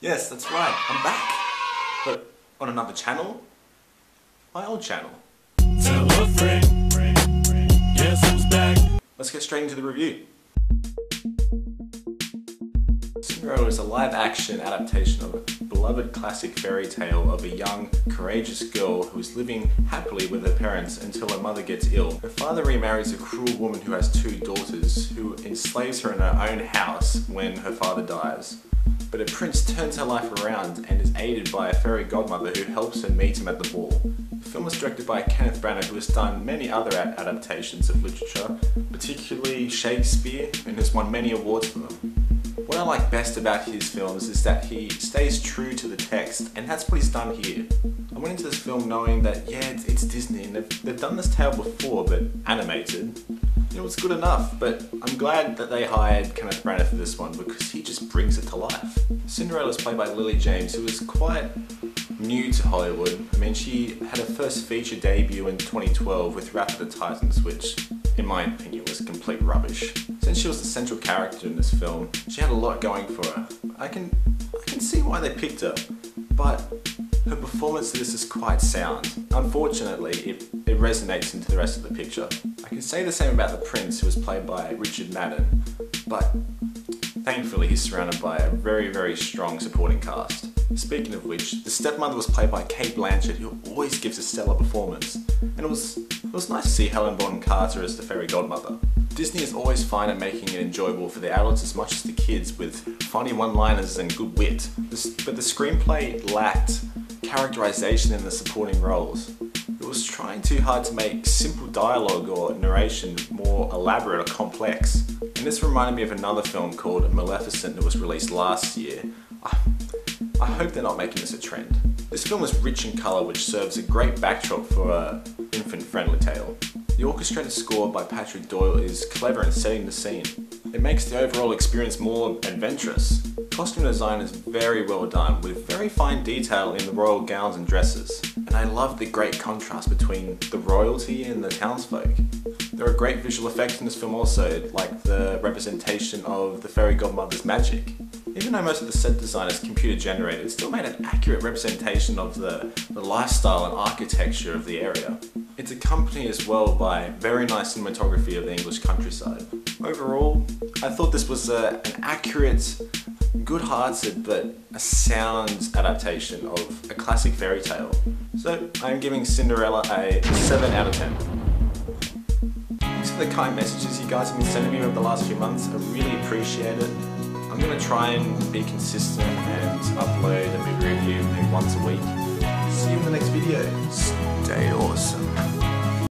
Yes, that's right, I'm back. But on another channel? My old channel. Tell a friend, guess who's back? Let's get straight into the review. Cinderella is a live-action adaptation of a beloved classic fairy tale of a young, courageous girl who is living happily with her parents until her mother gets ill. Her father remarries a cruel woman who has two daughters, who enslaves her in her own house when her father dies. But a prince turns her life around and is aided by a fairy godmother who helps her meet him at the ball. The film was directed by Kenneth, who has done many other adaptations of literature, particularly Shakespeare, and has won many awards for them. What I like best about his films is that he stays true to the text, and that's what he's done here. I went into this film knowing that, yeah, it's Disney, and they've done this tale before, but animated. It was good enough, but I'm glad that they hired Kenneth Branagh for this one because he just brings it to life. Cinderella is played by Lily James, who is quite new to Hollywood. I mean, she had her first feature debut in 2012 with Wrath of the Titans, which, in my opinion, was complete rubbish. Since she was the central character in this film, she had a lot going for her. I can see why they picked her, but her performance to this is quite sound. Unfortunately, it resonates into the rest of the picture. I can say the same about the prince, who was played by Richard Madden, but thankfully he's surrounded by a very, very strong supporting cast. Speaking of which, the stepmother was played by Cate Blanchett, who always gives a stellar performance, and it was nice to see Helen Bonham Carter as the fairy godmother. Disney is always fine at making it enjoyable for the adults as much as the kids, with funny one-liners and good wit, but the screenplay lacked characterization in the supporting roles. It was trying too hard to make simple dialogue or narration more elaborate or complex. And this reminded me of another film called Maleficent that was released last year. I hope they're not making this a trend. This film is rich in colour, which serves a great backdrop for an infant-friendly tale. The orchestrated score by Patrick Doyle is clever in setting the scene. It makes the overall experience more adventurous. Costume design is very well done, with very fine detail in the royal gowns and dresses. And I love the great contrast between the royalty and the townsfolk. There are great visual effects in this film also, like the representation of the fairy godmother's magic. Even though most of the set design is computer generated, it still made an accurate representation of the lifestyle and architecture of the area. It's accompanied as well by very nice cinematography of the English countryside. Overall, I thought this was an accurate, good-hearted but a sound adaptation of a classic fairy tale. So I'm giving Cinderella a 7 out of 10. Thanks for the kind messages you guys have been sending me over the last few months. I really appreciate it. I'm going to try and be consistent and upload a movie review maybe once a week. See you in the next video. Stay awesome.